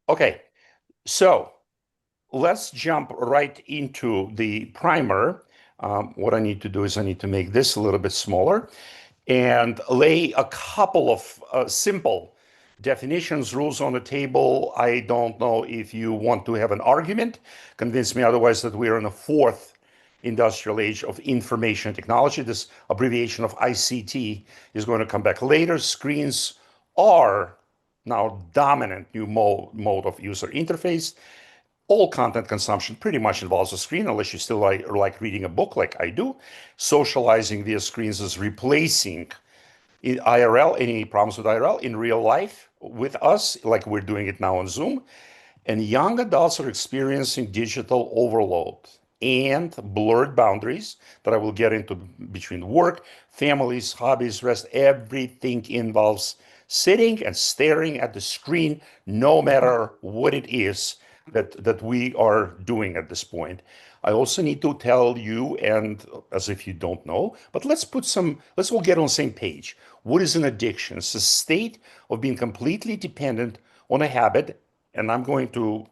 Okay, so let's jump right into the primer. What I need to do is I need to make this a little bit smaller and lay a couple of simple definitions, rules on the table. I don't know if you want to have an argument. Convince me otherwise that we are in the fourth industrial age of information technology. This abbreviation of ICT is going to come back later. Screens are now dominant new mode of user interface. All content consumption pretty much involves a screen, unless you still like reading a book like I do. Socializing via screens is replacing IRL, any problems with IRL in real life with us, like we're doing it now on Zoom. And young adults are experiencing digital overload and blurred boundaries that I will get into between work, families, hobbies, rest. Everything involves sitting and staring at the screen, no matter what it is that we are doing at this point. I also need to tell you, and as if you don't know, but let's all get on the same page. What is an addiction? It's a state of being completely dependent on a habit, and I'm going to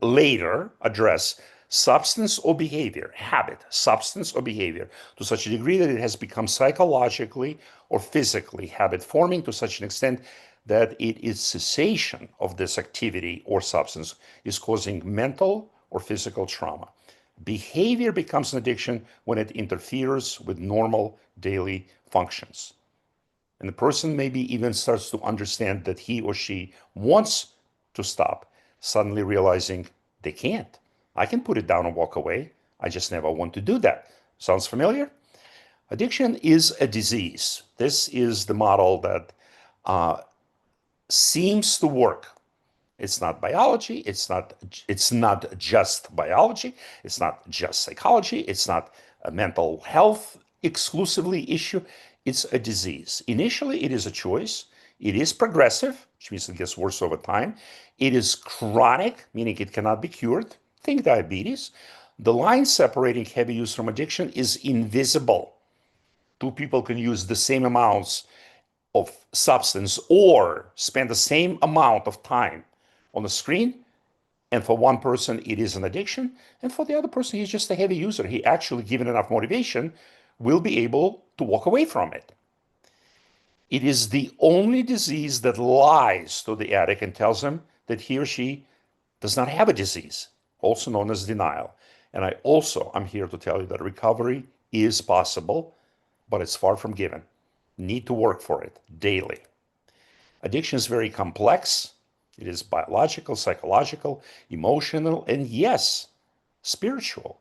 later address substance or behavior, habit, substance or behavior, to such a degree that it has become psychologically or physically habit forming to such an extent that it is cessation of this activity or substance is causing mental or physical trauma. Behavior becomes an addiction when it interferes with normal daily functions. And the person maybe even starts to understand that he or she wants to stop, suddenly realizing they can't. I can put it down and walk away. I just never want to do that. Sounds familiar? Addiction is a disease. This is the model that seems to work. It's not biology. It's not just biology. It's not just psychology. It's not a mental health exclusively issue. It's a disease. Initially, it is a choice. It is progressive, which means it gets worse over time. It is chronic, meaning it cannot be cured. Think diabetes. The line separating heavy use from addiction is invisible. Two people can use the same amounts of substance or spend the same amount of time on the screen, and for one person it is an addiction, and for the other person he's just a heavy user. He actually, given enough motivation, will be able to walk away from it. It is the only disease that lies to the addict and tells him that he or she does not have a disease, also known as denial. And I'm here to tell you that recovery is possible, but it's far from given. Need to work for it daily. Addiction is very complex. It is biological, psychological, emotional, and yes, spiritual.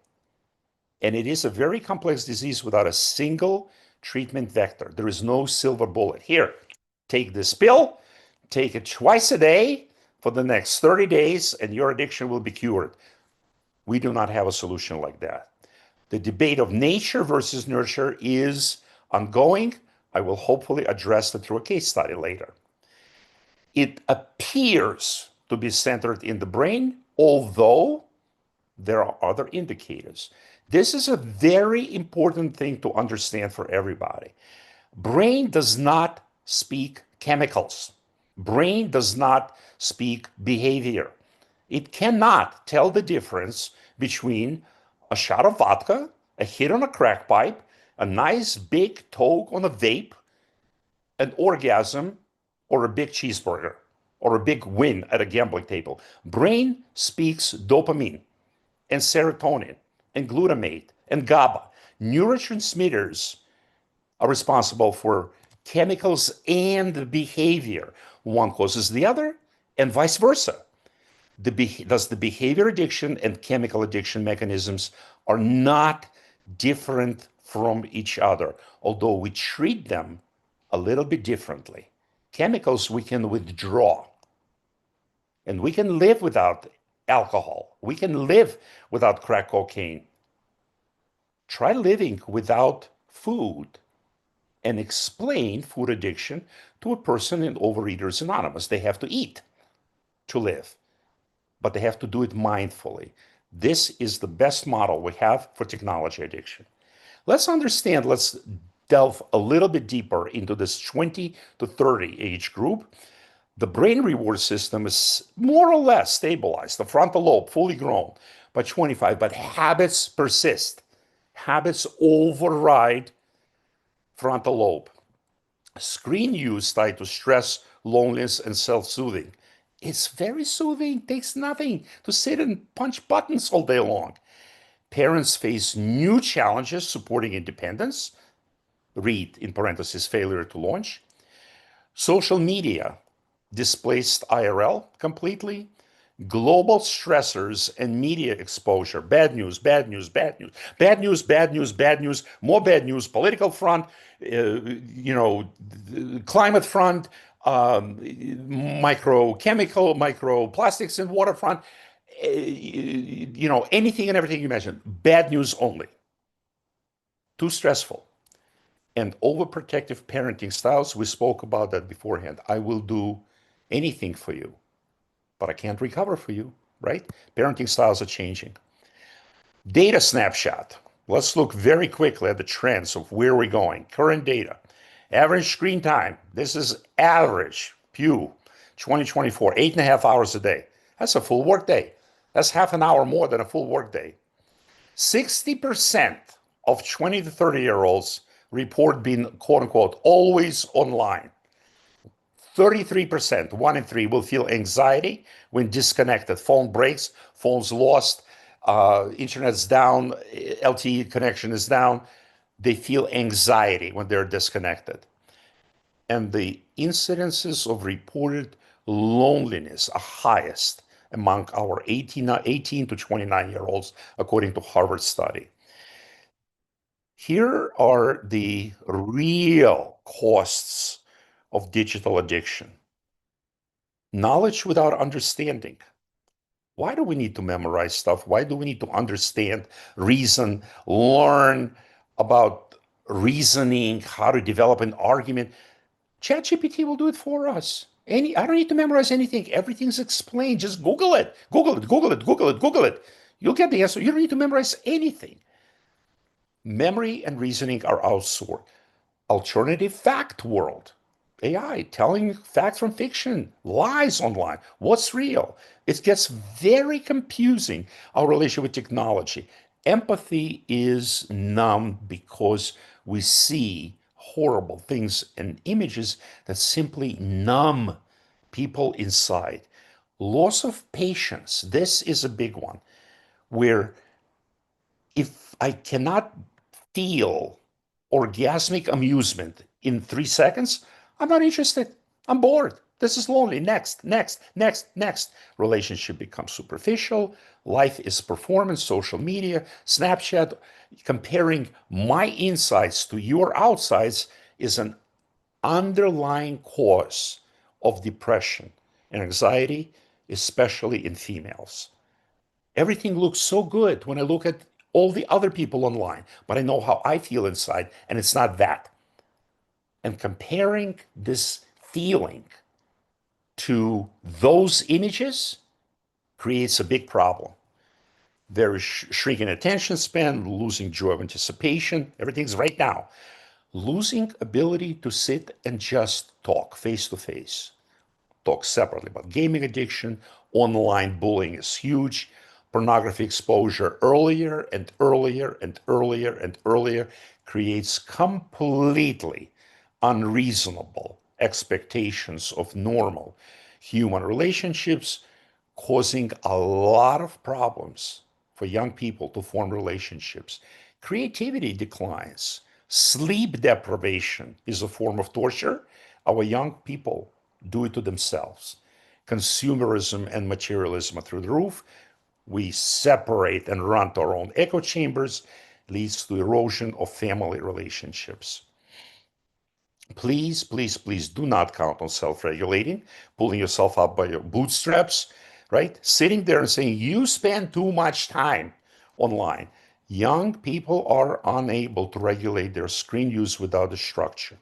And it is a very complex disease without a single treatment vector. There is no silver bullet. Here, take this pill, take it twice a day for the next 30 days, and your addiction will be cured. We do not have a solution like that. The debate of nature versus nurture is ongoing. I will hopefully address it through a case study later. It appears to be centered in the brain, although there are other indicators. This is a very important thing to understand for everybody. Brain does not speak chemicals. Brain does not speak behavior. It cannot tell the difference between a shot of vodka, a hit on a crack pipe, a nice big toke on a vape, an orgasm, or a big cheeseburger, or a big win at a gambling table. Brain speaks dopamine and serotonin and glutamate and GABA. Neurotransmitters are responsible for chemicals and behavior. One causes the other, and vice versa. Thus, the behavior addiction and chemical addiction mechanisms are not different from each other, although we treat them a little bit differently. Chemicals we can withdraw, and we can live without alcohol. We can live without crack cocaine. Try living without food and explain food addiction to a person in Overeaters Anonymous. They have to eat to live, but they have to do it mindfully. This is the best model we have for technology addiction. Let's delve a little bit deeper into this 20 to 30 age group. The brain reward system is more or less stabilized, the frontal lobe fully grown by 25, but habits persist. Habits override frontal lobe. Screen use tied to stress, loneliness, and self-soothing. It's very soothing. It takes nothing to sit and punch buttons all day long. Parents face new challenges supporting independence. Read, in parentheses, failure to launch. Social media displaced IRL completely. Global stressors and media exposure. Bad news, bad news, bad news, bad news, bad news, bad news, more bad news, political front, climate front, microplastics in waterfront, anything and everything you mentioned. Bad news only. Too stressful. And overprotective parenting styles, we spoke about that beforehand. I will do anything for you, but I can't recover for you, right? Parenting styles are changing. Data snapshot. Let's look very quickly at the trends of where we're going. Current data. Average screen time. This is average. Pew. 2024, 8.5 hours a day. That's a full work day. That's half an hour more than a full work day. 60% of 20 to 30-year-olds report being, quote unquote, always online. 33%, 1 in 3, will feel anxiety when disconnected. Phone breaks, phone's lost, internet's down, LTE connection is down. They feel anxiety when they're disconnected. And the incidences of reported loneliness are highest among our 18 to 29-year-olds, according to Harvard study. Here are the real costs of digital addiction. Knowledge without understanding. Why do we need to memorize stuff? Why do we need to understand, reason, learn about reasoning, how to develop an argument? ChatGPT will do it for us. I don't need to memorize anything. Everything's explained. Just Google it. Google it, Google it, Google it, Google it. You'll get the answer. You don't need to memorize anything. Memory and reasoning are outsourced. Alternative fact world. AI telling facts from fiction, lies online. What's real? It gets very confusing, our relationship with technology. Empathy is numb because we see horrible things and images that simply numb people inside. Loss of patience. This is a big one, where if I cannot feel orgasmic amusement in 3 seconds, I'm not interested. I'm bored. This is lonely. Next, next, next, next. Relationship becomes superficial. Life is performance, social media, Snapchat. Comparing my insides to your outsides is an underlying cause of depression and anxiety, especially in females. Everything looks so good when I look at all the other people online, but I know how I feel inside, and it's not that. And comparing this feeling to those images creates a big problem. There is shrinking attention span, losing joy of anticipation. Everything's right now. Losing ability to sit and just talk face to face. Talk separately about gaming addiction. Online bullying is huge. Pornography exposure earlier and earlier and earlier and earlier creates completely unreasonable expectations of normal human relationships, causing a lot of problems for young people to form relationships. Creativity declines. Sleep deprivation is a form of torture. Our young people do it to themselves. Consumerism and materialism are through the roof. We separate and run to our own echo chambers, leads to erosion of family relationships. Please, please, please do not count on self-regulating, pulling yourself up by your bootstraps, right? Sitting there and saying, you spend too much time online. Young people are unable to regulate their screen use without a structure,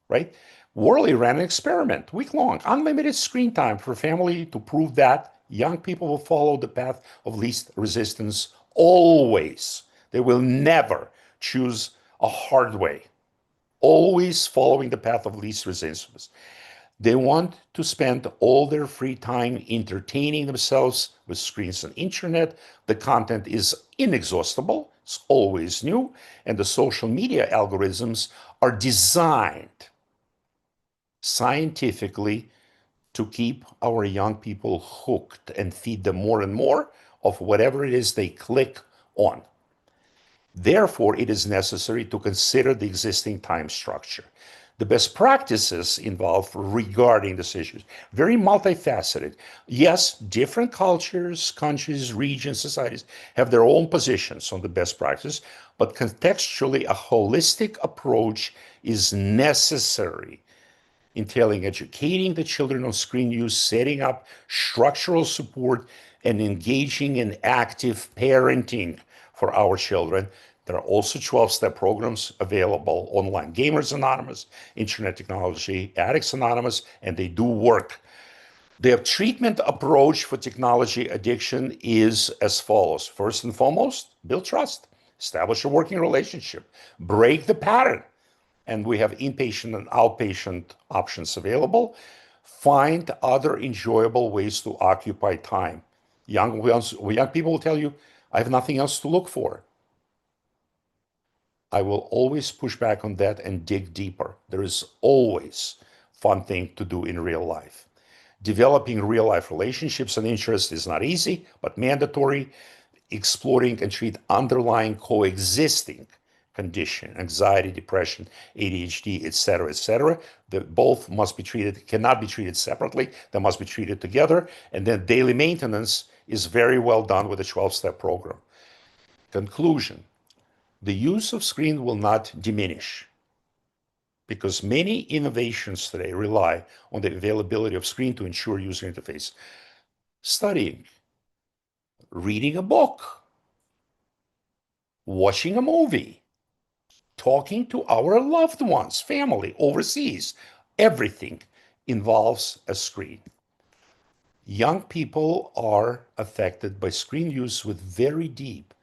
right? Worley ran an experiment, week-long, unlimited screen time for family to prove that young people will follow the path of least resistance always. They will never choose a hard way, always following the path of least resistance. They want to spend all their free time entertaining themselves with screens and internet. The content is inexhaustible, it's always new, and the social media algorithms are designed scientifically to keep our young people hooked and feed them more and more of whatever it is they click on. Therefore, it is necessary to consider the existing time structure. The best practices involved regarding this issue, very multifaceted. Yes, different cultures, countries, regions, societies have their own positions on the best practices, but contextually, a holistic approach is necessary, entailing educating the children on screen use, setting up structural support, and engaging in active parenting for our children. There are also 12-step programs available online. Gamers Anonymous, Internet Technology Addicts Anonymous, and they do work. Their treatment approach for technology addiction is as follows. First and foremost, build trust, establish a working relationship, break the pattern, and we have inpatient and outpatient options available. Find other enjoyable ways to occupy time. Young people will tell you, I have nothing else to look for. I will always push back on that and dig deeper. There is always fun thing to do in real life. Developing real life relationships and interests is not easy, but mandatory. Exploring and treat underlying coexisting condition, anxiety, depression, ADHD, etc., that both must be treated, cannot be treated separately. They must be treated together. And then daily maintenance is very well done with a 12-step program. Conclusion: the use of screen will not diminish because many innovations today rely on the availability of screen to ensure user interface. Studying, reading a book, watching a movie, talking to our loved ones, family, overseas, everything involves a screen. Young people are affected by screen use with very deep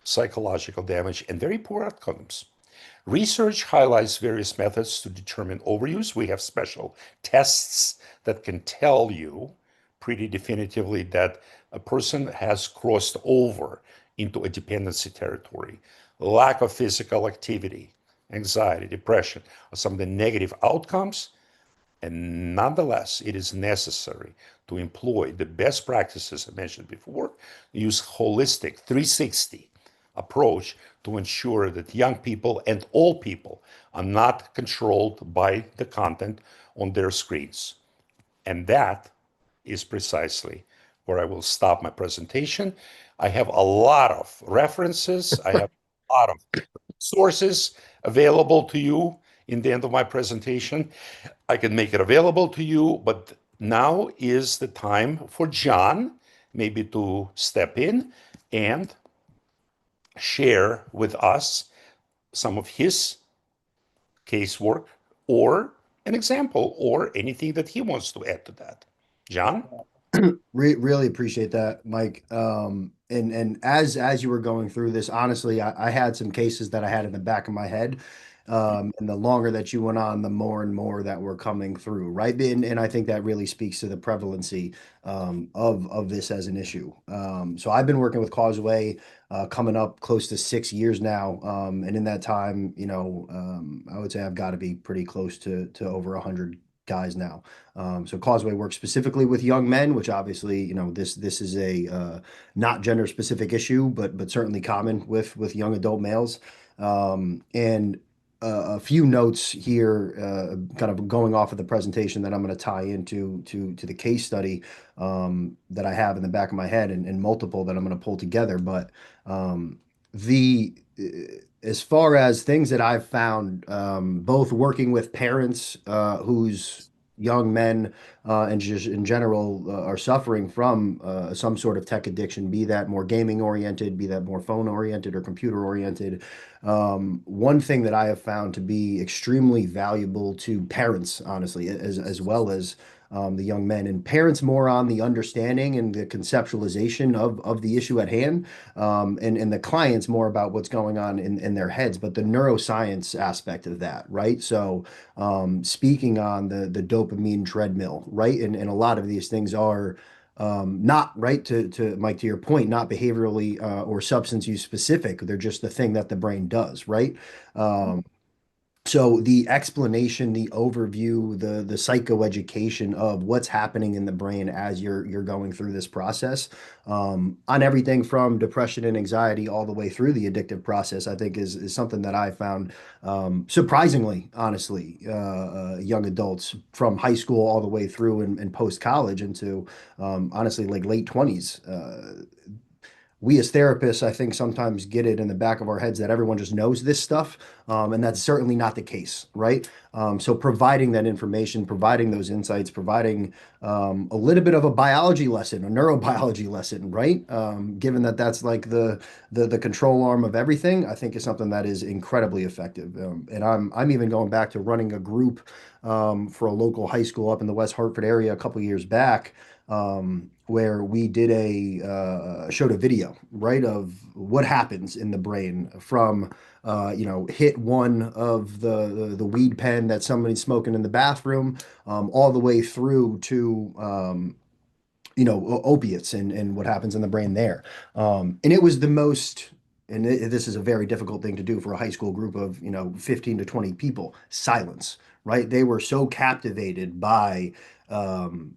psychological damage and very poor outcomes. Research highlights various methods to determine overuse. We have special tests that can tell you pretty definitively that a person has crossed over into a dependency territory. Lack of physical activity, anxiety, depression are some of the negative outcomes. And nonetheless, it is necessary to employ the best practices I mentioned before, use holistic 360 approach to ensure that young people and all people are not controlled by the content on their screens. And that is precisely where I will stop my presentation. I have a lot of references. I have a lot of sources available to you in the end of my presentation. I can make it available to you, but now is the time for John maybe to step in and share with us some of his casework or an example or anything that he wants to add to that. John? Really appreciate that, Mike. And as you were going through this, honestly, I had some cases that I had in the back of my head. And the longer that you went on, the more and more that were coming through, right? And I think that really speaks to the prevalency of this as an issue. So I've been working with Causeway coming up close to 6 years now. And in that time, I would say I've got to be pretty close to over 100 guys now. So Causeway works specifically with young men, which obviously, this is a not gender specific issue, but certainly common with young adult males. And a few notes here, kind of going off of the presentation that I'm going to tie into to the case study that I have in the back of my head and multiple that I'm going to pull together. But the as far as things that I've found, both working with parents whose young men and just in general are suffering from some sort of tech addiction, be that more gaming oriented, be that more phone oriented or computer oriented. One thing that I have found to be extremely valuable to parents, honestly, as well as the young men, and parents more on the understanding and the conceptualization of the issue at hand, and the clients more about what's going on in their heads, but the neuroscience aspect of that, right? So speaking on the dopamine treadmill, right? And a lot of these things are not right to Mike, to your point, not behaviorally or substance use specific. They're just the thing that the brain does, right? Um, so the explanation, the overview, the psychoeducation of what's happening in the brain as you're going through this process, on everything from depression and anxiety all the way through the addictive process, I think is something that I found surprisingly, honestly, young adults from high school all the way through and post college into honestly like late 20s. We as therapists, I think, sometimes get it in the back of our heads that everyone just knows this stuff, and that's certainly not the case, right? So providing that information, providing those insights, providing a little bit of a biology lesson, a neurobiology lesson, right? Given that that's like the control arm of everything, I think is something that is incredibly effective. And I'm even going back to running a group for a local high school up in the West Hartford area a couple years back, where we did showed a video, right, of what happens in the brain from hit one of the weed pen that somebody's smoking in the bathroom, all the way through to opiates and what happens in the brain there. And it was the most, and this is a very difficult thing to do for a high school group of 15 to 20 people, silence, right? They were so captivated by um,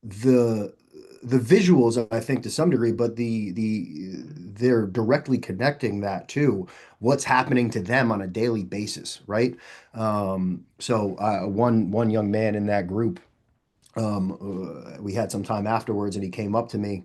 the the visuals, I think, to some degree, but they're directly connecting that to what's happening to them on a daily basis, right? So one young man in that group, we had some time afterwards, and he came up to me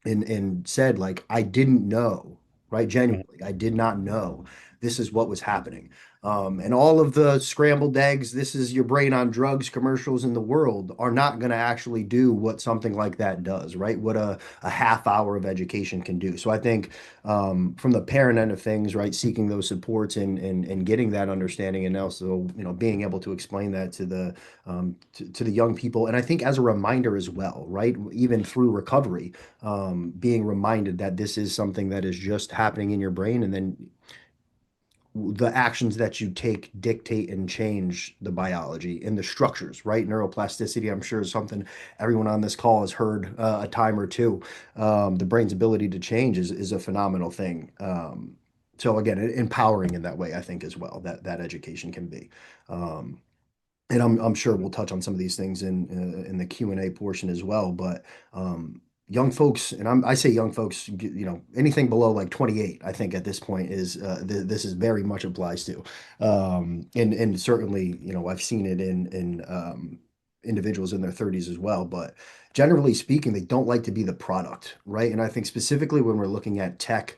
and said, like, I didn't know, right? Mhm. Genuinely, I did not know this is what was happening. And all of the scrambled eggs, this is your brain on drugs commercials in the world are not going to actually do what something like that does, right? What a half hour of education can do. So I think from the parent end of things, right, seeking those supports and getting that understanding, and also, being able to explain that to the young people. And I think as a reminder as well, right? Even through recovery, being reminded that this is something that is just happening in your brain, and then the actions that you take dictate and change the biology and the structures, right? Neuroplasticity, I'm sure, is something everyone on this call has heard a time or two. The brain's ability to change is a phenomenal thing. So again, empowering in that way, I think, as well, that education can be. Um, and I'm sure we'll touch on some of these things in the Q&A portion as well. But young folks, and I say young folks, anything below like 28, I think at this point is this is very much applies to, and certainly, I've seen it in individuals in their 30s as well. But generally speaking, they don't like to be the product, right? And I think specifically when we're looking at tech,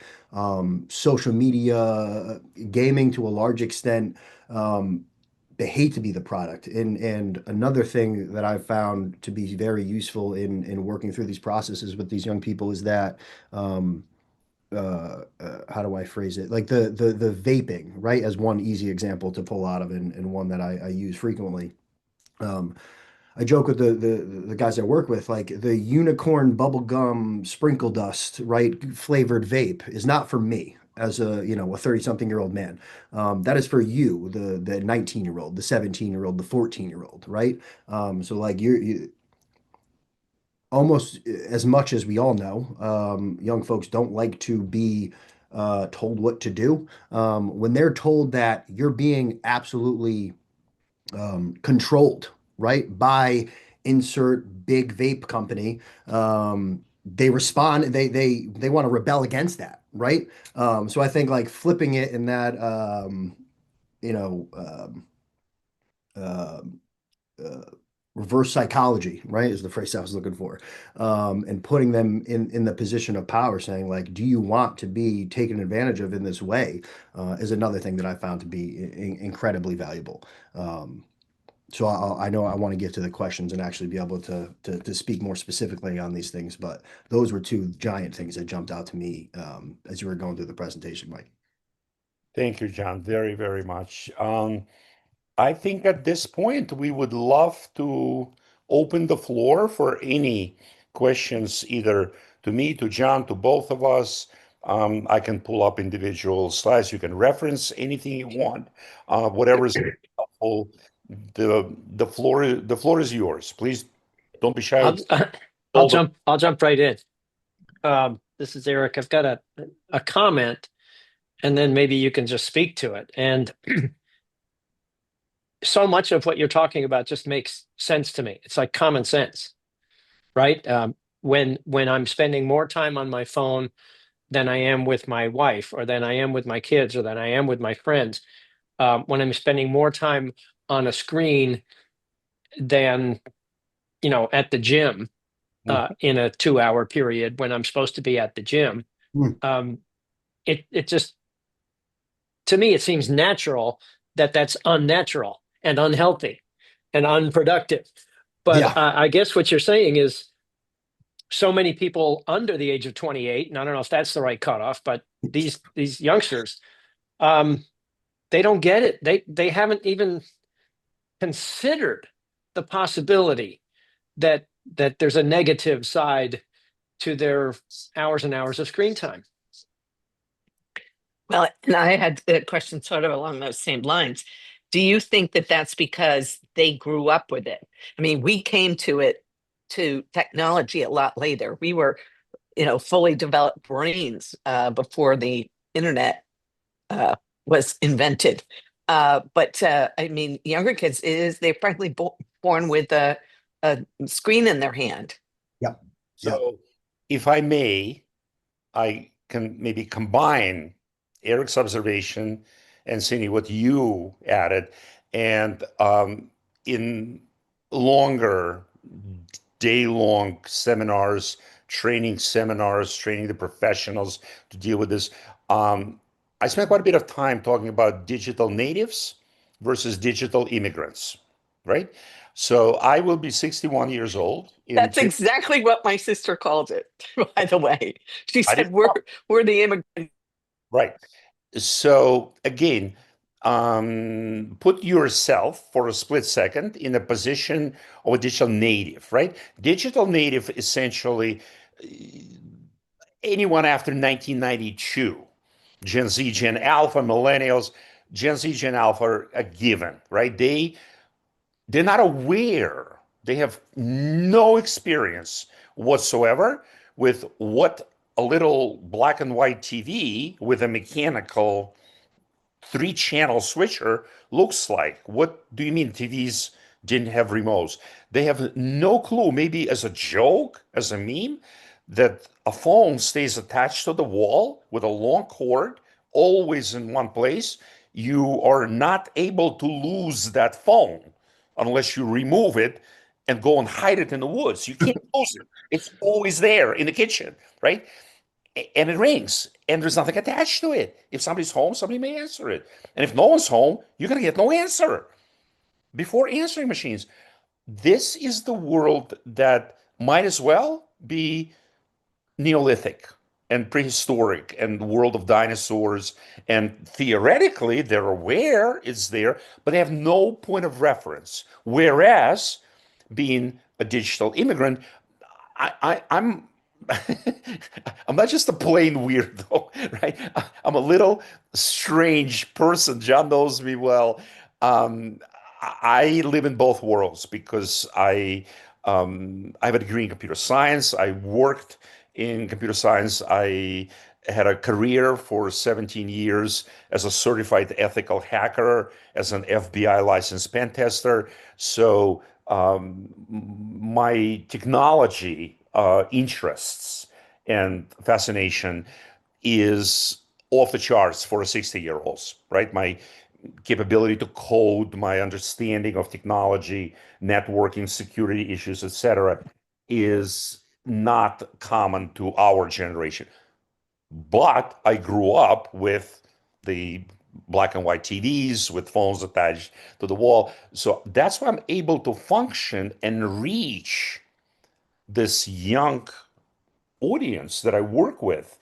social media, gaming to a large extent. They hate to be the product. And another thing that I've found to be very useful in working through these processes with these young people is that how do I phrase it? Like the vaping, right? As one easy example to pull out of, and one that I use frequently. Um, I joke with the guys I work with, like the unicorn bubblegum sprinkle dust, right? Flavored vape is not for me as a 30 something year old man. That is for you, the 19-year old, the 17-year old, the 14-year old, right? So like you almost as much as we all know, young folks don't like to be told what to do. When they're told that you're being absolutely controlled, right, by insert big vape company, they respond. They want to rebel against that, right? So I think like flipping it in that, you know, uh, uh, reverse psychology, right, is the phrase I was looking for, and putting them in the position of power, saying like, do you want to be taken advantage of in this way, is another thing that I found to be incredibly valuable. Um, so I know I want to get to the questions and actually be able to speak more specifically on these things, but those were two giant things that jumped out to me as you were going through the presentation, Mike. Thank you, John, very, very much. I think at this point, we would love to open the floor for any questions, either to me, to John, to both of us. I can pull up individual slides. You can reference anything you want, whatever is helpful. The floor is yours. Please don't be shy. I'll Hold on. I'll jump right in. This is Eric. I've got a comment, and then maybe you can just speak to it. And so much of what you're talking about just makes sense to me. It's like common sense, right? When I'm spending more time on my phone than I am with my wife, or than I am with my kids, or than I am with my friends, when I'm spending more time on a screen than at the gym in a 2 hour period when I'm supposed to be at the gym. Mm. Um, it just, to me, it seems natural that that's unnatural and unhealthy and unproductive. But Yeah. I guess what you're saying is so many people under the age of 28, and I don't know if that's the right cutoff, but these youngsters, um, they don't get it. They haven't even considered the possibility that there's a negative side to their hours and hours of screen time. Well, and I had a question sort of along those same lines. Do you think that that's because they grew up with it? I mean, we came to technology a lot later. We were, fully developed brains before the internet uh, was invented. But I mean, younger kids they're frankly born with a screen in their hand. Yep. Yep. So, if I may, I can maybe combine Eric's observation and Cindy, what you added, and in longer day-long seminars, training the professionals to deal with this. I spent quite a bit of time talking about digital natives versus digital immigrants, right? So I will be 61 years old in That's exactly what my sister called it, by the way. She I said didn't we're the immigrant. right. So again, put yourself for a split second in a position of a digital native, right? Digital native essentially anyone after 1992, Gen Z, Gen Alpha, millennials, Gen Z, Gen Alpha are a given, right? They're not aware. They have no experience whatsoever with what a little black and white TV with a mechanical three-channel switcher looks like. What do you mean TVs didn't have remotes? They have no clue, maybe as a joke, as a meme, that a phone stays attached to the wall with a long cord, always in one place. You are not able to lose that phone unless you remove it and go and hide it in the woods. You can't lose it. It's always there in the kitchen, right? And it rings and there's nothing attached to it. If somebody's home, somebody may answer it. And if no one's home, you're going to get no answer before answering machines. This is the world that might as well be Neolithic and prehistoric and the world of dinosaurs. And theoretically, they're aware it's there, but they have no point of reference. Whereas being a digital immigrant, I'm I'm not just a plain weirdo, right? I'm a little strange person. John knows me well. Um, I live in both worlds because I have a degree in computer science. I worked in computer science. I had a career for 17 years as a certified ethical hacker, as an FBI licensed pen tester. So my technology interests and fascination is off the charts for a 60-year-olds, right? My capability to code, my understanding of technology, networking, security issues, etc., is not common to our generation. But I grew up with the black and white TVs with phones attached to the wall. So that's why I'm able to function and reach this young audience that I work with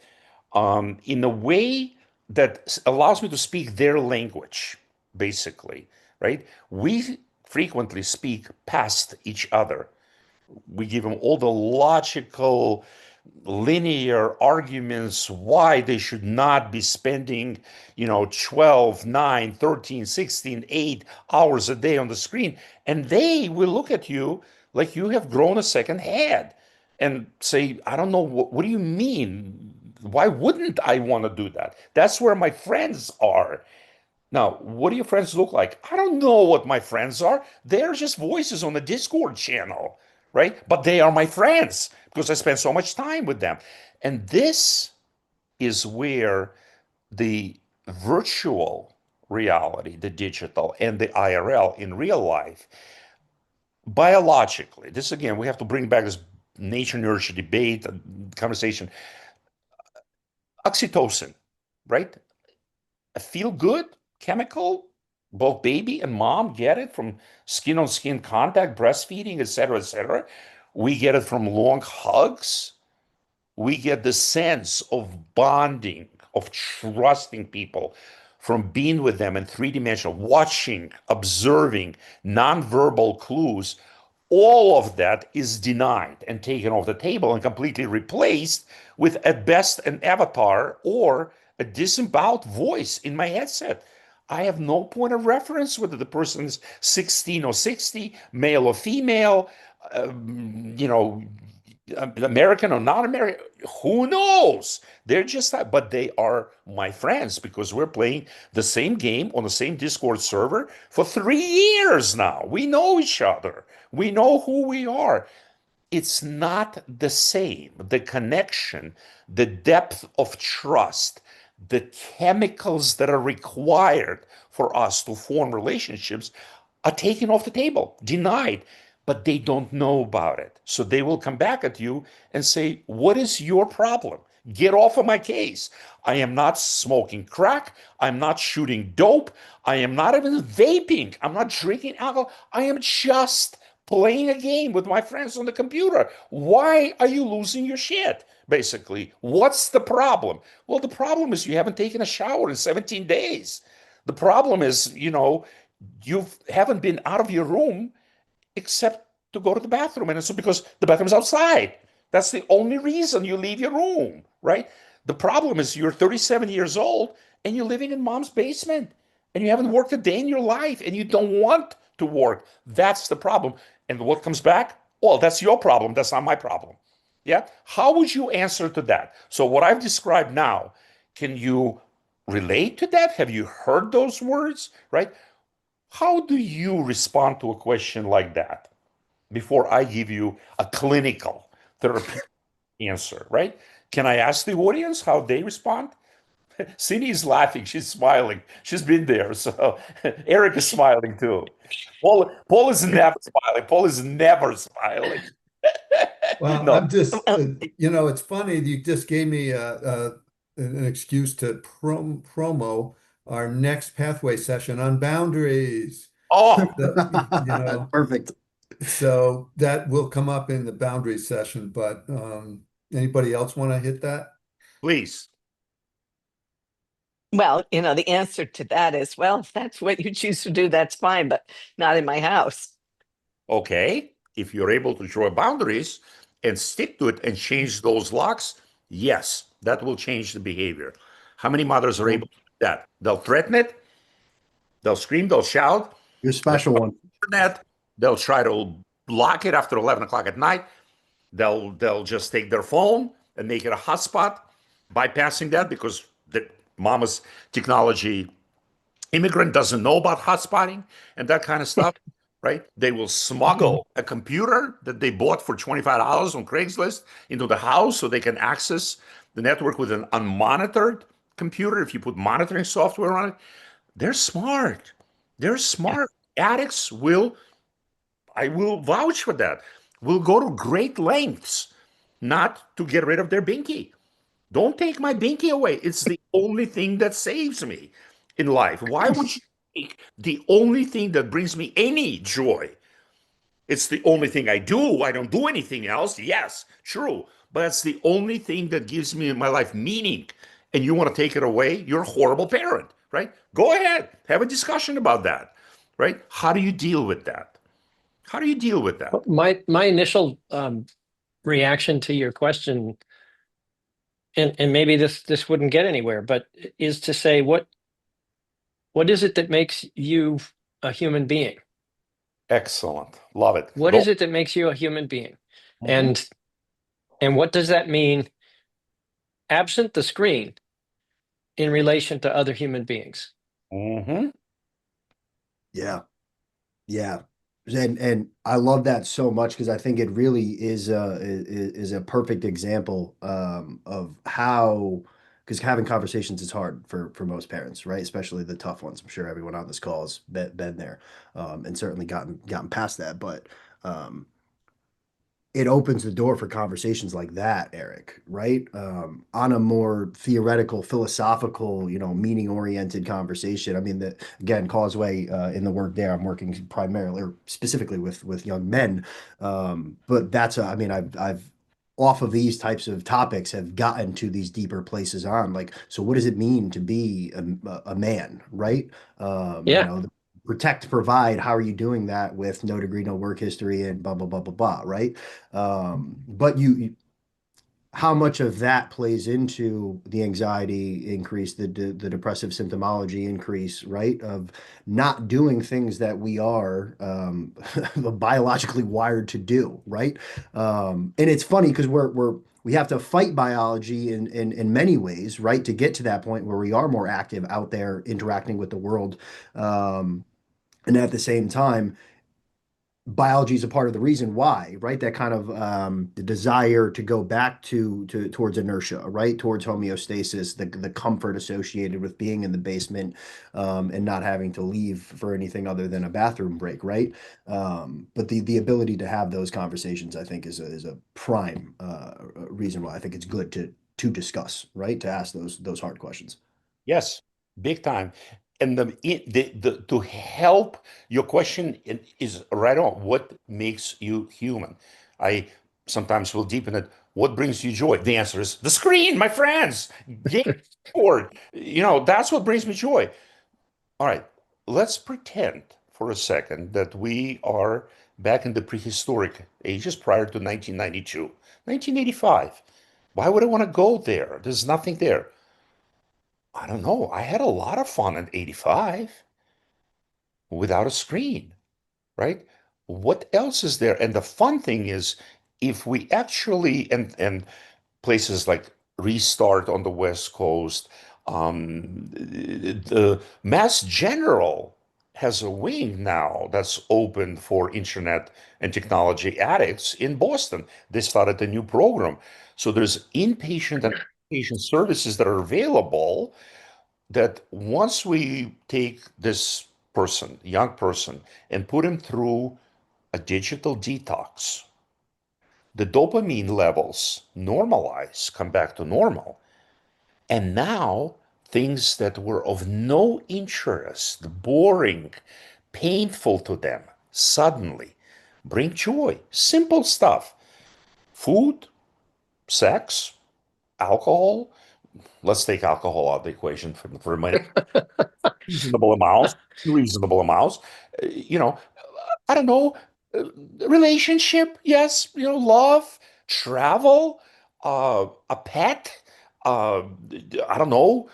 in a way that allows me to speak their language, basically, right? We frequently speak past each other. We give them all the logical, linear arguments why they should not be spending, 12, 9, 13, 16, 8 hours a day on the screen. And they will look at you like you have grown a second head and say, I don't know, what do you mean? Why wouldn't I want to do that? That's where my friends are. Now, what do your friends look like? I don't know what my friends are. They're just voices on the Discord channel, right? But they are my friends because I spend so much time with them. And this is where the virtual reality, the digital, and the IRL in real life, biologically, this again, we have to bring back this nature nurture debate, conversation. Oxytocin, right? A feel good chemical. Both baby and mom get it from skin on skin contact, breastfeeding, et cetera, et cetera. We get it from long hugs. We get the sense of bonding, of trusting people, from being with them in three-dimensional, watching, observing, nonverbal clues. All of that is denied and taken off the table and completely replaced with, at best, an avatar or a disemboweled voice in my headset. I have no point of reference whether the person is 16 or 60, male or female, you know, American or not American. Who knows? They're just, but they are my friends because we're playing the same game on the same Discord server for 3 years now. We know each other. We know who we are. It's not the same. The connection, the depth of trust, the chemicals that are required for us to form relationships are taken off the table, denied, but they don't know about it. So they will come back at you and say, what is your problem? Get off of my case. I am not smoking crack. I'm not shooting dope. I am not even vaping. I'm not drinking alcohol. I am just playing a game with my friends on the computer. Why are you losing your shit? Basically, what's the problem? Well, the problem is you haven't taken a shower in 17 days. The problem is, you haven't been out of your room except to go to the bathroom. And it's because the bathroom's outside. That's the only reason you leave your room, right? The problem is you're 37 years old and you're living in mom's basement and you haven't worked a day in your life and you don't want to work. That's the problem. And what comes back? Well, that's your problem. That's not my problem. Yeah. How would you answer to that? So, what I've described now, can you relate to that? Have you heard those words? Right? How do you respond to a question like that before I give you a clinical therapeutic answer? Right? Can I ask the audience how they respond? Cindy is laughing. She's smiling. She's been there. So Eric is smiling too. Paul is never smiling. Paul is never smiling. Well, No, I'm just, Well, it's funny. You just gave me an excuse to promo our next pathway session on boundaries. oh, Perfect. So that will come up in the boundaries session, but anybody else want to hit that? please. well, the answer to that is, well, if that's what you choose to do, that's fine, but not in my house. Okay, if you're able to draw boundaries and stick to it and change those locks, yes, that will change the behavior. How many mothers are able to do that? They'll threaten it, they'll scream, they'll shout, You're a special one. internet, they'll try to lock it after 11 o'clock at night. They'll just take their phone and make it a hotspot, bypassing that because the mama's technology immigrant doesn't know about hotspotting and that kind of stuff, right? They will smuggle a computer that they bought for $25 on Craigslist into the house so they can access the network with an unmonitored computer. If you put monitoring software on it, they're smart. They're smart. Addicts will, I will vouch for that, will go to great lengths not to get rid of their binky. Don't take my binky away. It's the only thing that saves me in life. Why would you take the only thing that brings me any joy? It's the only thing I do. I don't do anything else. Yes, true. But it's the only thing that gives me in my life meaning. And you want to take it away? You're a horrible parent, right? Go ahead. Have a discussion about that. right? How do you deal with that? How do you deal with that? My initial reaction to your question, and maybe this wouldn't get anywhere, but is to say what is it that makes you a human being? Excellent. Love it. What Go. is it that makes you a human being? Mhm. And what does that mean, absent the screen, in relation to other human beings? Mhm. Yeah. Yeah. And I love that so much because I think it really is a perfect example of how because having conversations is hard for most parents, right? Especially the tough ones. I'm sure everyone on this call has been there and certainly gotten past that. But um, it opens the door for conversations like that, Eric, right? On a more theoretical, philosophical, meaning-oriented conversation. I mean, again, Causeway in the work there, I'm working primarily or specifically with young men, but I mean, I've off of these types of topics have gotten to these deeper places on like, so what does it mean to be a man, right? Yeah. Protect, provide. How are you doing that with no degree, no work history, and blah blah blah blah blah, right? But how much of that plays into the anxiety increase, the depressive symptomology increase, right? Of not doing things that we are biologically wired to do, right? And it's funny because we have to fight biology in many ways, right, to get to that point where we are more active out there interacting with the world. And at the same time, biology is a part of the reason why, right? That kind of the desire to go back to towards inertia, right? Towards homeostasis, the comfort associated with being in the basement and not having to leave for anything other than a bathroom break, right? But the ability to have those conversations, I think, is a prime reason why I think it's good to discuss, right? To ask those hard questions. Yes, big time. And to help your question is right on. What makes you human? I sometimes will deepen it. What brings you joy? The answer is the screen, my friends. Game board. That's what brings me joy. All right, let's pretend for a second that we are back in the prehistoric ages prior to 1992, 1985. Why would I want to go there? There's nothing there. I don't know. I had a lot of fun at 85 without a screen, right? What else is there? And the fun thing is, if we actually, and places like Restart on the West Coast, the Mass General has a wing now that's open for internet and technology addicts in Boston. They started a new program. So there's inpatient and outpatient services that are available that once we take this person, young person, and put him through a digital detox, the dopamine levels normalize, come back to normal. And now things that were of no interest, boring, painful to them, suddenly bring joy. Simple stuff. Food, sex, alcohol. Let's take alcohol out of the equation for a minute. Reasonable amounts. You know, I don't know, uh, relationship, yes, love, travel, a pet, uh, I don't know,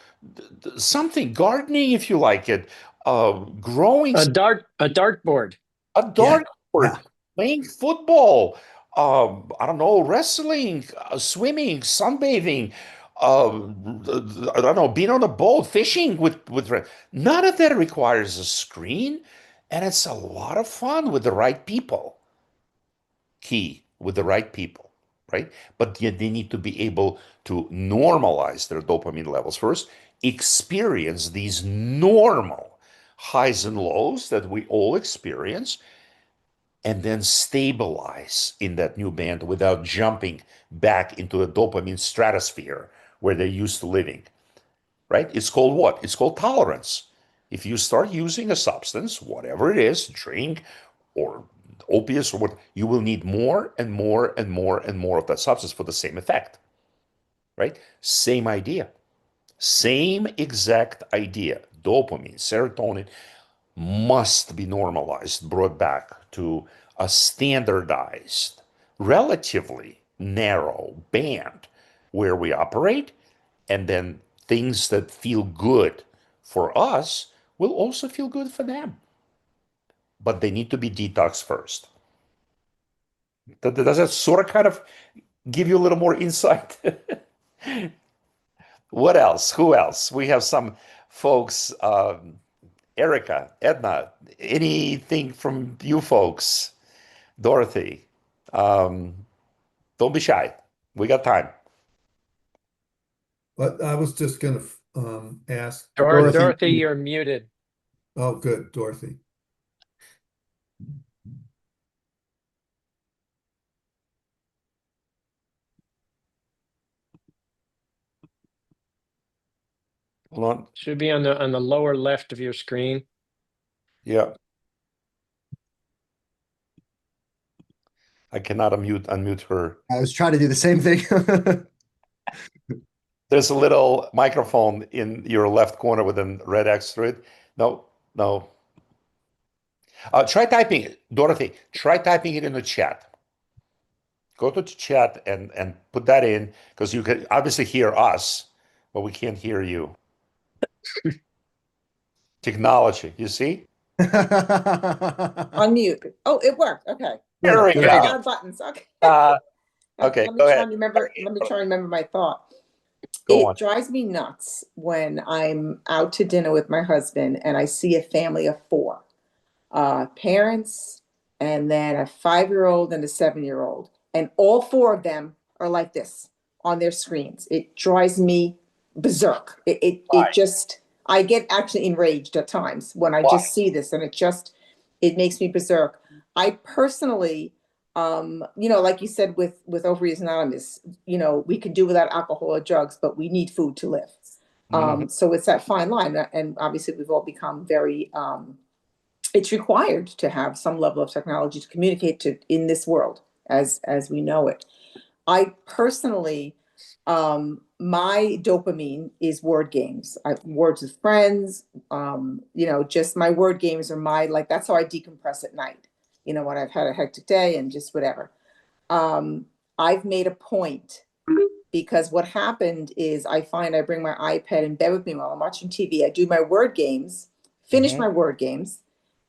something, gardening if you like it, growing A dartboard. a Yeah. dartboard, Yeah. playing football, I don't know, wrestling, swimming, sunbathing, I don't know, being on a boat, fishing none of that requires a screen, and it's a lot of fun with the right people. Key with the right people, right? But yet they need to be able to normalize their dopamine levels first, experience these normal highs and lows that we all experience, and then stabilize in that new band without jumping back into the dopamine stratosphere where they're used to living, right? It's called what? It's called tolerance. If you start using a substance, whatever it is, drink or opiates or what, you will need more and more and more and more of that substance for the same effect, right? Same idea. Same exact idea. Dopamine, serotonin, must be normalized, brought back to a standardized, relatively narrow band where we operate, and then things that feel good for us will also feel good for them. But they need to be detoxed first. Does that sort of kind of give you a little more insight? What else? Who else? We have some folks, Erica, Edna, anything from you folks? Dorothy, don't be shy. We got time. But I was just going to ask. Dorothy, you're muted. Oh, good, Dorothy. Hold on. Should be on the lower left of your screen. Yeah. I cannot unmute her. I was trying to do the same thing. There's a little microphone in your left corner with a red X through it. No, no. Try typing it, Dorothy. Try typing it in the chat. Go to the chat and put that in, because you can obviously hear us, but we can't hear you. Technology, you see? Unmute. Oh, it worked. Okay. There we Good. go. A lot of buttons. Okay. Okay, Let me go try ahead. and remember. Let me try and remember my thought. Go It on. drives me nuts when I'm out to dinner with my husband and I see a family of four, parents, and then a 5-year-old and a 7-year-old, and all four of them are like this on their screens. It drives me berserk. It just, I get actually enraged at times when I just see this, and it makes me berserk. I personally, like you said with Overeaters Anonymous, we can do without alcohol or drugs, but we need food to live. So it's that fine line, and obviously we've all become very. It's required to have some level of technology to communicate in this world as we know it. I personally, my dopamine is word games. Words with friends. Just my word games are that's how I decompress at night. When I've had a hectic day and just whatever. I've made a point, because what happened is I find I bring my iPad in bed with me while I'm watching TV. I do my word games, finish my word games,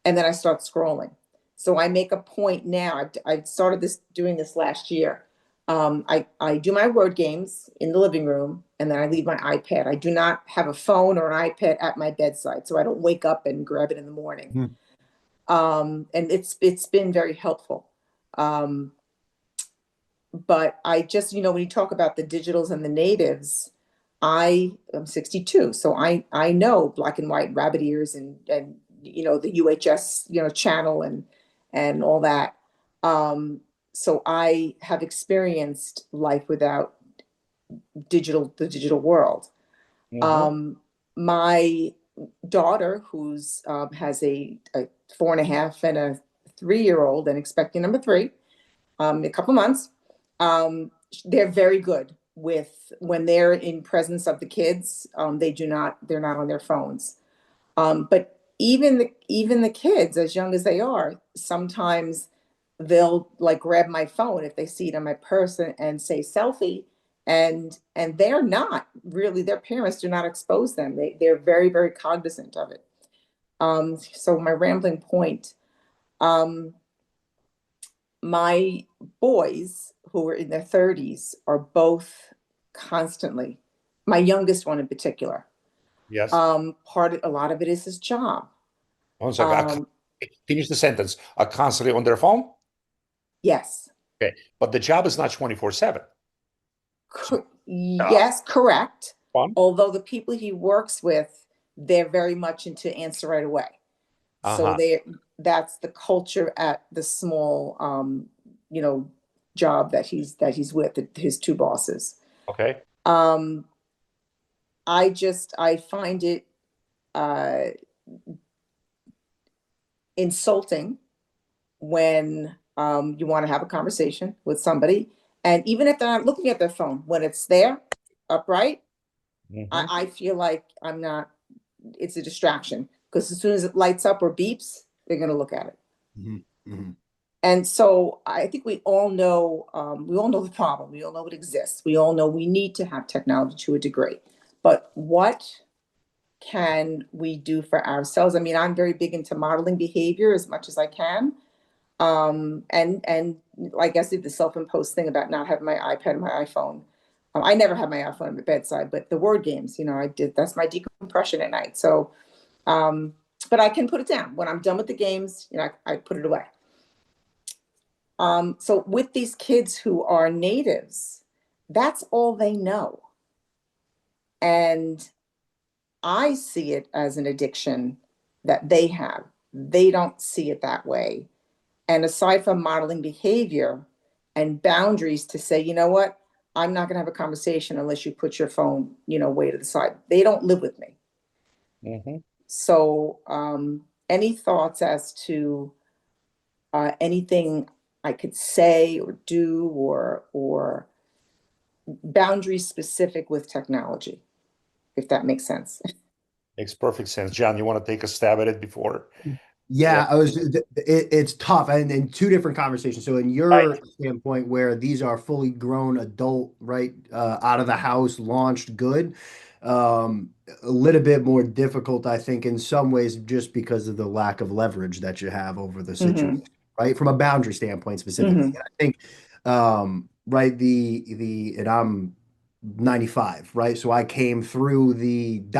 and then I start scrolling. So I make a point now. I've started doing this last year. I do my word games in the living room, and then I leave my iPad. I do not have a phone or an iPad at my bedside, so I don't wake up and grab it in the morning. And it's been very helpful. But I just, when you talk about the digitals and the natives, I am 62, so I know black and white, rabbit ears, and the UHS channel and all that. So I have experienced life without the digital world. My daughter, who's has a 4.5 and a 3-year-old and expecting number 3 in a couple months. They're very good with when they're in presence of the kids. They're not on their phones. But even the kids, as young as they are, sometimes they'll like grab my phone if they see it on my purse and say selfie, and they're not really, their parents do not expose them. They're very, very cognizant of it. So my rambling point, my boys who are in their 30s are both constantly, my youngest one in particular. Yes. A lot of it is his job. One second. Finish the sentence. Are constantly on their phone? Yes. Okay. But the job is not 24/7. Yes, correct. Fun. Although the people he works with, they're very much into answer right away. So that's the culture at the small, job that he's with, his 2 bosses. Okay. I find it insulting when you want to have a conversation with somebody, and even if they're not looking at their phone, when it's there upright, I feel like it's a distraction. because as soon as it lights up or beeps, they're going to look at it. Mhm, mhm. And so I think we all know the problem. We all know it exists. We all know we need to have technology to a degree. But what can we do for ourselves? I mean, I'm very big into modeling behavior as much as I can. And I guess the self-imposed thing about not having my iPad and my iPhone. I never had my iPhone at the bedside, but the word games, I did. That's my decompression at night. So, but I can put it down when I'm done with the games. I put it away. So with these kids who are natives, that's all they know. And I see it as an addiction that they have. They don't see it that way. And aside from modeling behavior and boundaries to say, you know what, I'm not going to have a conversation unless you put your phone, way to the side. They don't live with me. Mm-hmm. So, any thoughts as to anything I could say or do or boundaries specific with technology, if that makes sense? Makes perfect sense. John, you want to take a stab at it before? Yeah, it's tough and in two different conversations. So in your Right. standpoint, where these are fully grown adult, right, out of the house, launched good, a little bit more difficult, I think, in some ways, just because of the lack of leverage that you have over the situation, right? From a boundary standpoint specifically. Mm-hmm. And I think, right, and I'm 95, right? So I came through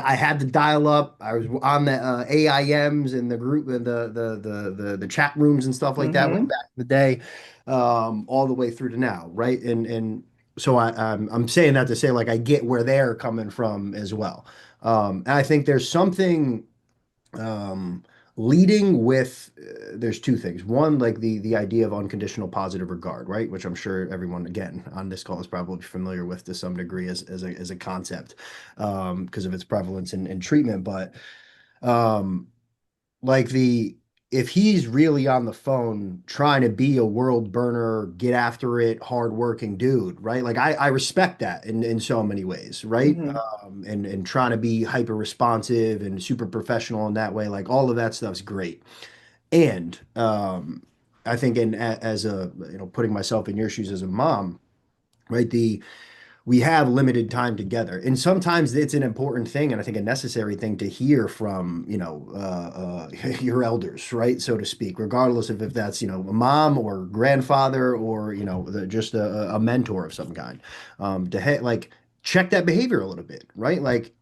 I had the dial up. I was on the AIMs and the group and the chat rooms and stuff like that way Mm-hmm. back in the day, all the way through to now, right? And so I'm saying that to say like I get where they're coming from as well. And I think there's something um, leading with there's two things. One, like the idea of unconditional positive regard, right? Which I'm sure everyone again on this call is probably familiar with to some degree as a concept because of its prevalence in treatment. But um, like if he's really on the phone trying to be a world burner, get after it, hardworking dude, right? Like I respect that in so many ways, right? Mm-hmm. And trying to be hyper responsive and super professional in that way, like all of that stuff's great. And I think as a putting myself in your shoes as a mom, right? We have limited time together. And sometimes it's an important thing and I think a necessary thing to hear from, your elders, right? So to speak, regardless of if that's, a mom or grandfather or, just a mentor of some kind. Like check that behavior a little bit, right? Like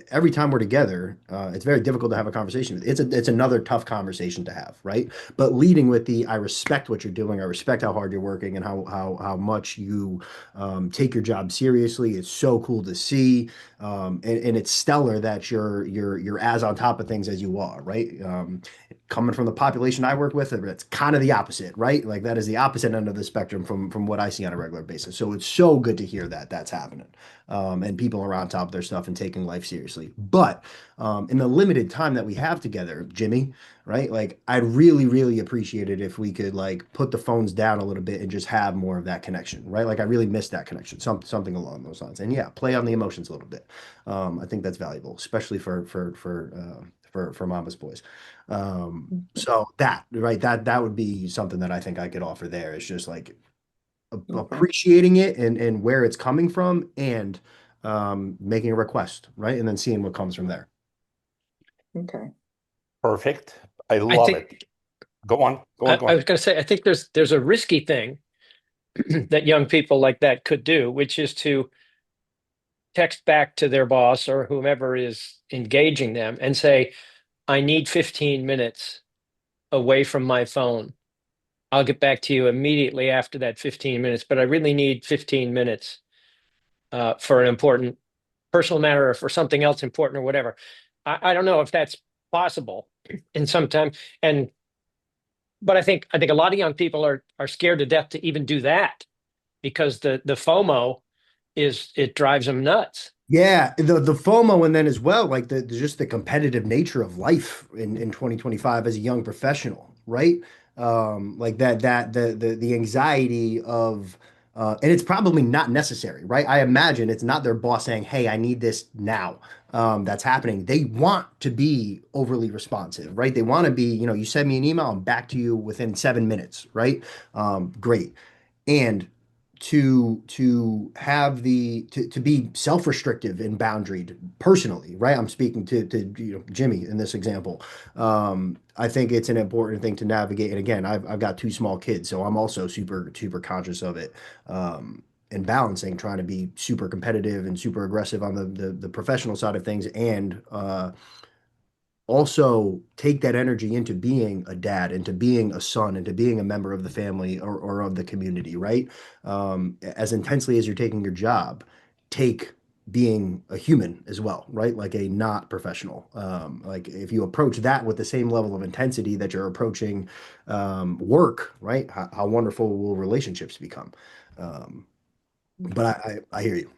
every time we're together, it's very difficult to have a conversation. It's another tough conversation to have, right? But leading with I respect what you're doing. I respect how hard you're working and how much you take your job seriously. It's so cool to see, and it's stellar that you're as on top of things as you are, right? Coming from the population I work with, it's kind of the opposite, right? Like that is the opposite end of the spectrum from what I see on a regular basis. So it's so good to hear that that's happening, and people are on top of their stuff and taking life seriously. But in the limited time that we have together, Jimmy, right? Like I'd really, really appreciate it if we could like put the phones down a little bit and just have more of that connection, right? Like I really miss that connection, something along those lines. And yeah, play on the emotions a little bit. I think that's valuable, especially for mama's boys. So that, right, that would be something that I think I could offer there. It's just like Okay. appreciating it and where it's coming from and making a request, right? And then seeing what comes from there. Okay. Perfect. I I love it. think Go on. Go on. Go I on. was going to say, I think there's a risky thing that young people like that could do, which is to text back to their boss or whomever is engaging them and say, I need 15 minutes away from my phone. I'll get back to you immediately after that 15 minutes, but I really need 15 minutes for an important personal matter or for something else important or whatever. I don't know if that's possible in some time. But I think a lot of young people are scared to death to even do that because the FOMO it drives them nuts. Yeah, the FOMO and then as well, like just the competitive nature of life in 2025 as a young professional, right? Like the anxiety of And it's probably not necessary, right? I imagine it's not their boss saying, "Hey, I need this now." That's happening. They want to be overly responsive, right? They want to be, you send me an email, I'm back to you within 7 minutes, right? Great. And to have to be self-restrictive and boundaried personally, right? I'm speaking to Jimmy in this example. I think it's an important thing to navigate. And again, I've got two small kids, so I'm also super super conscious of it. And balancing, trying to be super competitive and super aggressive on the professional side of things, and also take that energy into being a dad, into being a son, into being a member of the family, or of the community, right? As intensely as you're taking your job, take being a human as well, right? Like a not professional. Like if you approach that with the same level of intensity that you're approaching work, right? How wonderful will relationships become? But I hear you.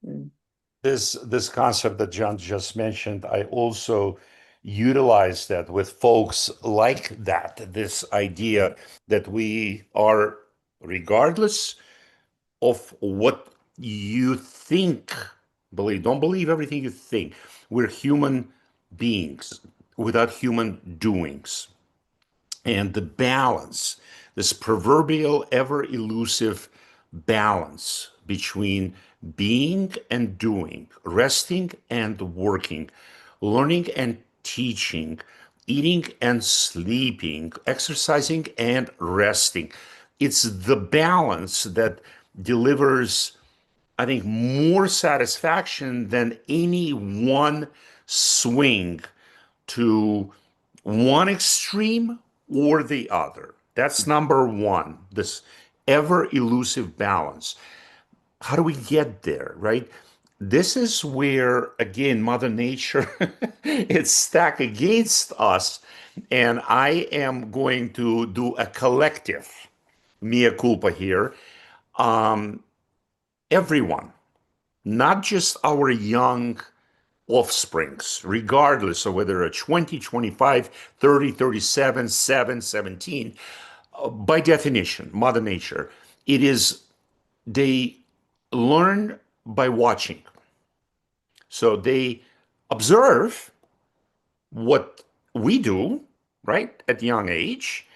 Mm. This concept that John just mentioned, I also utilize that with folks like that. This idea that we are, regardless of what you think, don't believe everything you think. We're human beings without human doings. And the balance, this proverbial ever elusive balance between being and doing, resting and working, learning and teaching, eating and sleeping, exercising and resting. It's the balance that delivers, I think, more satisfaction than any one swing to one extreme or the other. That's number one, this ever elusive balance. How do we get there, right? This is where, again, Mother Nature is stacked against us. And I am going to do a collective mea culpa here. Um, Everyone, not just our young offsprings, regardless of whether they're 20, 25, 30, 37, 7, 17. By definition, Mother Nature, it is, they learn by watching. So they observe what we do, right, at young age.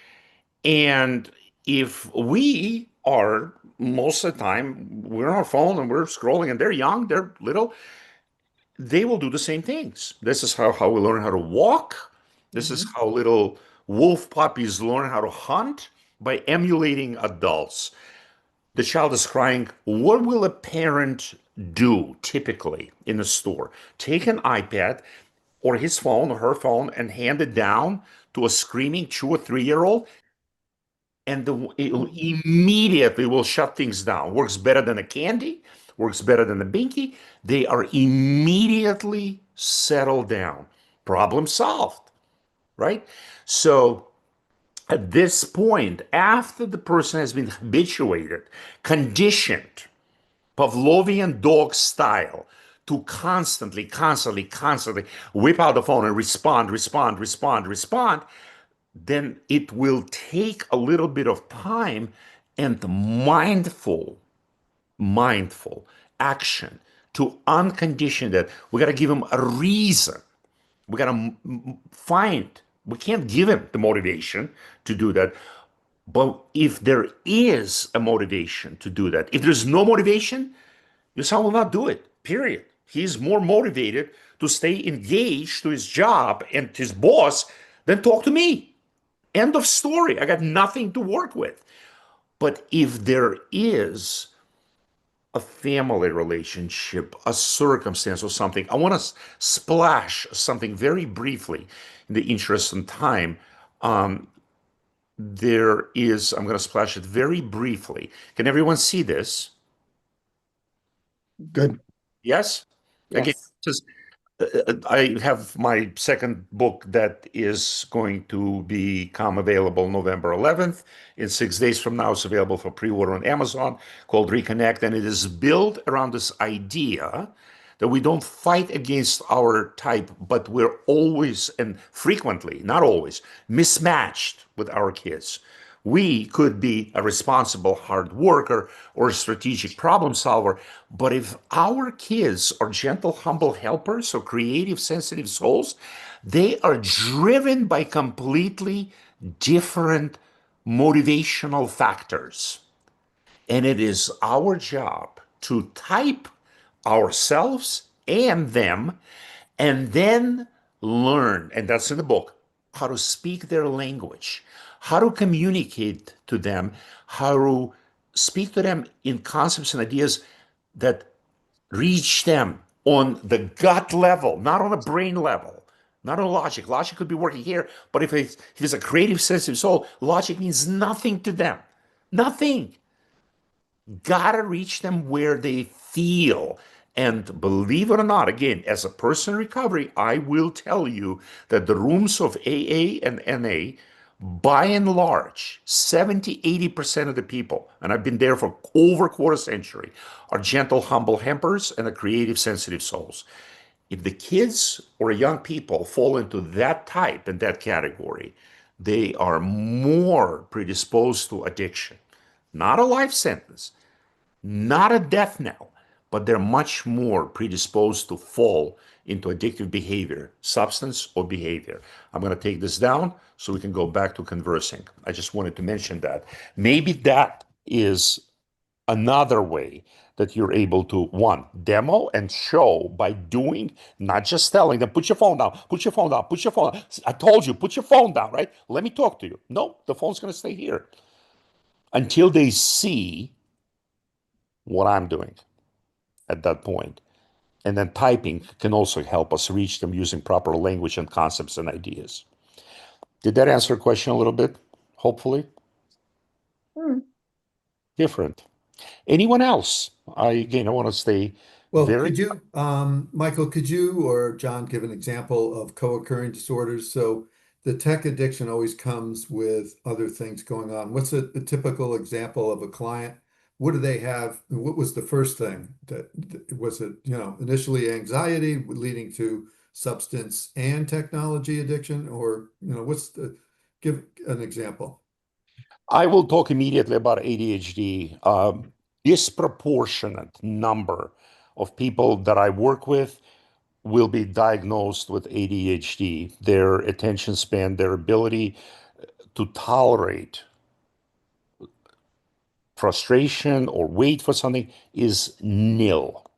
And if we are, most of the time, we're on our phone and we're scrolling, and they're young, they're little, they will do the same things. This is how we learn how to walk. This is how little wolf puppies learn how to hunt, by emulating adults. The child is crying. What will a parent do typically in the store? Take an iPad or his phone or her phone and hand it down to a screaming 2 or 3 year old, and it immediately will shut things down. Works better than a candy, works better than a binky. They are immediately settled down. Problem solved, right? So at this point, after the person has been habituated, conditioned, Pavlovian dog style, to constantly, constantly, constantly whip out the phone and respond, respond, respond, respond, then it will take a little bit of time and mindful action to uncondition that. We got to give him a reason. We got to find, we can't give him the motivation to do that. But if there is a motivation to do that, if there's no motivation, your son will not do it, period. He's more motivated to stay engaged to his job and his boss than talk to me. End of story. I got nothing to work with. But if there is a family relationship, a circumstance, or something, I want to splash something very briefly in the interest of time. There is, I'm going to splash it very briefly. Can everyone see this? Good. Yes? Again, Yes. this is, I have my second book that is going to become available November 11th. In 6 days from now, it's available for pre-order on Amazon, called Reconnect. And it is built around this idea that we don't fight against our type, but we're always and frequently, not always, mismatched with our kids. We could be a responsible hard worker or a strategic problem solver, but if our kids are gentle, humble helpers or creative, sensitive souls, they are driven by completely different motivational factors. And it is our job to type ourselves and them and then learn, and that's in the book, how to speak their language, how to communicate to them, how to speak to them in concepts and ideas that reach them on the gut level, not on a brain level, not on logic. Logic could be working here, but if it's a creative, sensitive soul, logic means nothing to them. Nothing. Gotta reach them where they feel. And believe it or not, again, as a person in recovery, I will tell you that the rooms of AA and NA, by and large, 70–80% of the people, and I've been there for over a quarter century, are gentle, humble helpers and are creative, sensitive souls. If the kids or young people fall into that type and that category, they are more predisposed to addiction. Not a life sentence, not a death knell, but they're much more predisposed to fall into addictive behavior, substance or behavior. I'm going to take this down so we can go back to conversing. I just wanted to mention that. Maybe that is another way that you're able to, one, demo and show by doing, not just telling them, put your phone down, put your phone down, put your phone down. I told you, put your phone down, right? Let me talk to you. No, the phone's going to stay here until they see what I'm doing at that point. And then typing can also help us reach them using proper language and concepts and ideas. Did that answer your question a little bit? Hopefully. Different. Anyone else? I want to stay Well, very. could you, Michael, could you or John give an example of co-occurring disorders? So the tech addiction always comes with other things going on. What's a typical example of a client? What do they have? What was the first thing was it, initially anxiety leading to substance and technology addiction, or, give an example. I will talk immediately about ADHD. Disproportionate number of people that I work with will be diagnosed with ADHD. Their attention span, their ability to tolerate frustration or wait for something is nil.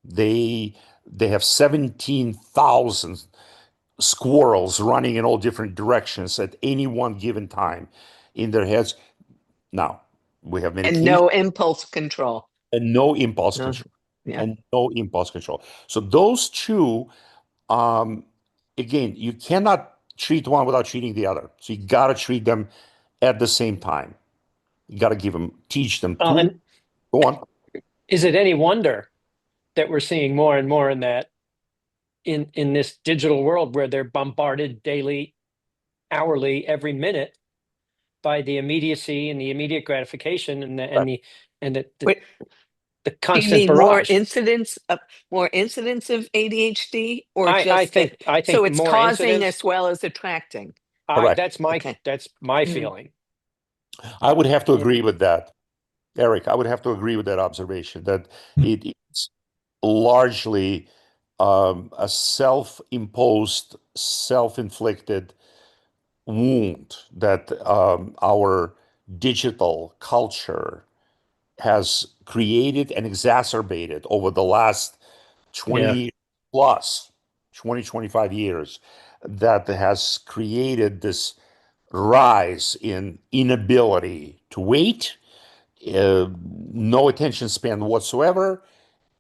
They have 17,000 squirrels running in all different directions at any one given time in their heads. Now, we have And medication no impulse control. and no impulse No. control. Yeah. And no impulse control. So those two, again, you cannot treat one without treating the other. So you got to treat them at the same time. You got to teach them tools. And Go on. is it any wonder that we're seeing more and more in that in this digital world where they're bombarded daily, hourly, every minute by the immediacy and the immediate gratification and the Wait, the do you constant mean barrage? more incidents of ADHD, or I just that? think So it's more causing incidents. as well as attracting. Correct. That's my Okay. Mm. feeling. I would have to Yeah. agree with that. Eric, I would have to agree with that observation that it is largely a self-imposed, self-inflicted wound that our digital culture has created and exacerbated over the last 20 plus 20, 25 years, that has created this rise in inability to wait, no attention span whatsoever.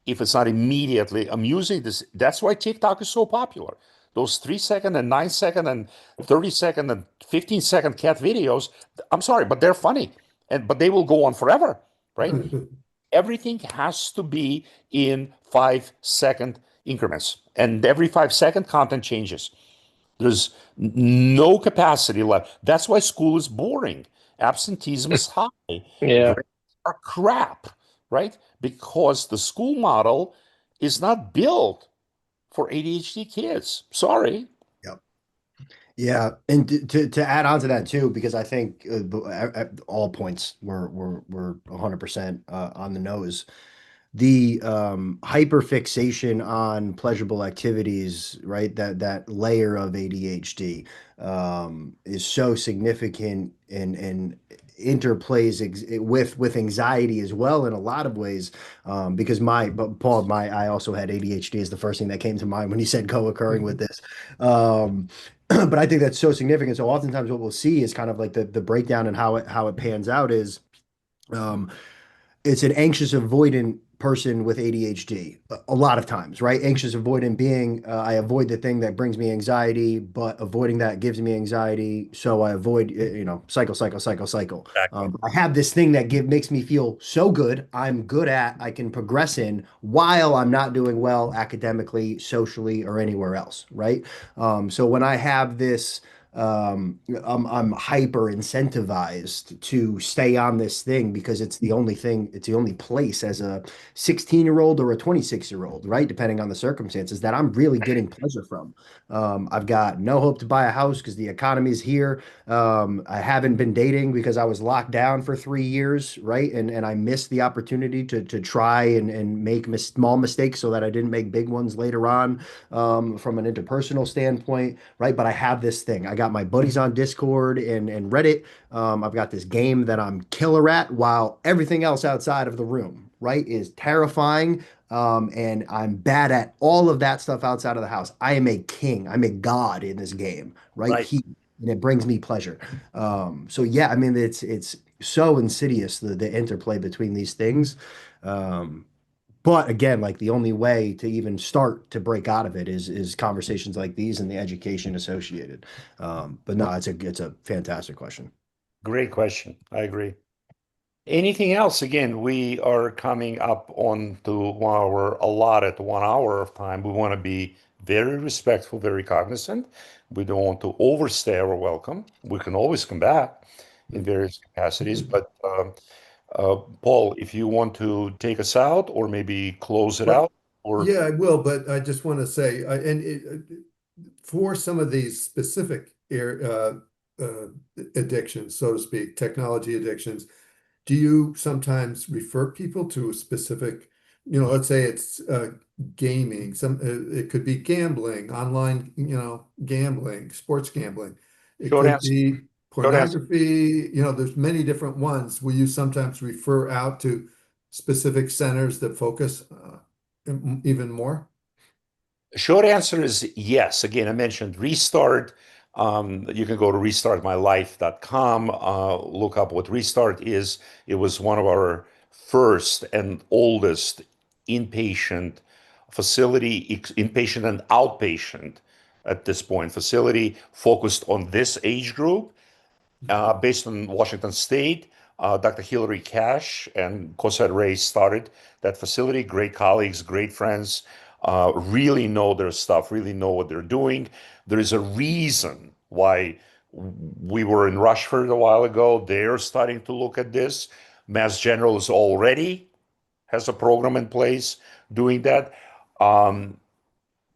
If it's not immediately amusing, that's why TikTok is so popular. Those 3 second and 9 second and 30 second and 15 second cat videos, I'm sorry, but they're funny. But they will go on forever, right? Everything has to be in 5 second increments. And every 5 second content changes. There's no capacity left. That's why school is boring. Absenteeism is high. Yeah. Grades are crap, right? Because the school model is not built for ADHD kids. Sorry. Yep. Yeah, and to add on to that too, because I think at all points we're 100% on the nose. The hyperfixation on pleasurable activities, right? That layer of ADHD is so significant and interplays with anxiety as well in a lot of ways. Because but Paul, I also had ADHD is the first thing that came to mind when you said co-occurring with this. Um, but I think that's so significant. So oftentimes what we'll see is kind of like the breakdown and how it pans out is. Um, it's an anxious avoidant person with ADHD a lot of times, right? Anxious avoidant being I avoid the thing that brings me anxiety, but avoiding that gives me anxiety, so I avoid cycle, cycle, cycle, cycle. Exactly. I have this thing that makes me feel so good. I'm good at, I can progress in while I'm not doing well academically, socially, or anywhere else, right? So when I have this I'm hyper incentivized to stay on this thing because it's the only thing, it's the only place as a 16-year-old or a 26-year-old, right? Depending on the circumstances that I'm really getting pleasure from. I've got no hope to buy a house because the economy is here. I haven't been dating because I was locked down for 3 years, right? And I missed the opportunity to try and make small mistakes so that I didn't make big ones later on from an interpersonal standpoint, right? But I have this thing. I got my buddies on Discord and Reddit. I've got this game that I'm killer at while everything else outside of the room, right, is terrifying. And I'm bad at all of that stuff outside of the house. I am a king. I'm a god in this game, right? Right. And it brings me pleasure. So yeah, I mean, it's so insidious the interplay between these things. Um, but again, like the only way to even start to break out of it is conversations like these and the education associated. But no, it's a fantastic question. Great question. I agree. Anything else? Again, we are coming up on to our allotted 1 hour of time. We want to be very respectful, very cognizant. We don't want to overstay our welcome. We can always come back in various capacities. But Paul, if you want to take us out or maybe close it But out, or yeah, I will, but I just want to say, for some of these specific addictions, so to speak, technology addictions, do you sometimes refer people to a specific, let's say it's gaming, it could be gambling, online, gambling, sports gambling. It short could answer, be short answer. pornography, there's many different ones. Will you sometimes refer out to specific centers that focus even more? Short answer is yes. Again, I mentioned Restart. You can go to restartmylife.com, look up what Restart is. It was one of our first and oldest inpatient inpatient and outpatient at this point facility focused on this age group based on Washington State. Dr. Hilary Cash and Cosette Ray started that facility. Great colleagues, great friends, really know their stuff, really know what they're doing. There is a reason why we were in Rushford a while ago. They're starting to look at this. Mass General is already has a program in place doing that. Um,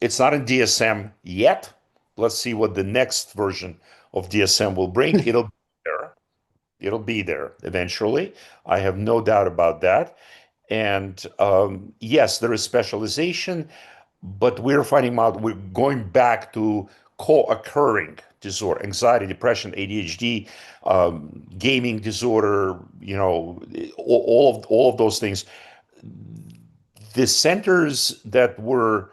it's not in DSM yet. Let's see what the next version of DSM will bring. It'll be there. It'll be there eventually. I have no doubt about that. And yes, there is specialization, but we're finding out we're going back to co-occurring disorder, anxiety, depression, ADHD, gaming disorder, all of those things. The centers that were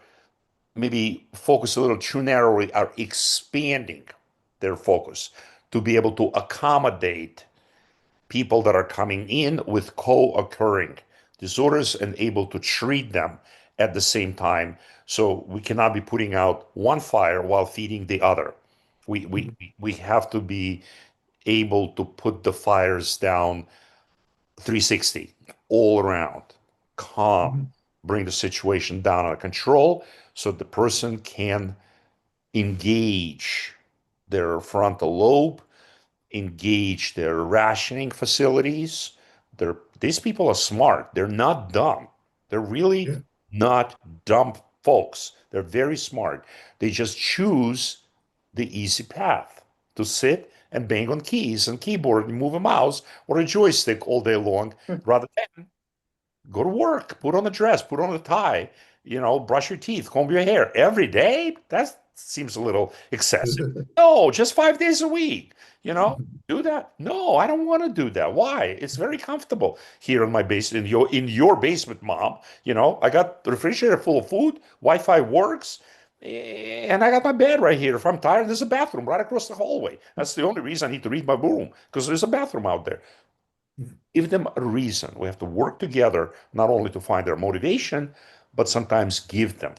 maybe focused a little too narrowly are expanding their focus to be able to accommodate people that are coming in with co-occurring disorders and able to treat them at the same time. So we cannot be putting out one fire while feeding the other. We we Mhm. we have to be able to put the fires down 360 all around, calm, Mhm. bring the situation down under control so the person can engage their frontal lobe, engage their rationing facilities. These people are smart. They're not dumb. They're really Yeah. not dumb folks. They're very smart. They just choose the easy path to sit and bang on keys and keyboard and move a mouse or a joystick all day long rather than go to work, put on a dress, put on a tie, brush your teeth, comb your hair every day. That seems a little excessive. No, just 5 days a week, do that. No, I don't want to do that. Why? It's very comfortable here in my basement, in your basement, Mom. I got the refrigerator full of food, Wi-Fi works, and I got my bed right here. If I'm tired, there's a bathroom right across the hallway. That's the only reason I need to read my room, because there's a bathroom out there. Give them a reason. We have to work together, not only to find their motivation, but sometimes give them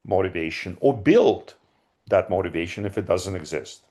motivation or build that motivation if it doesn't exist.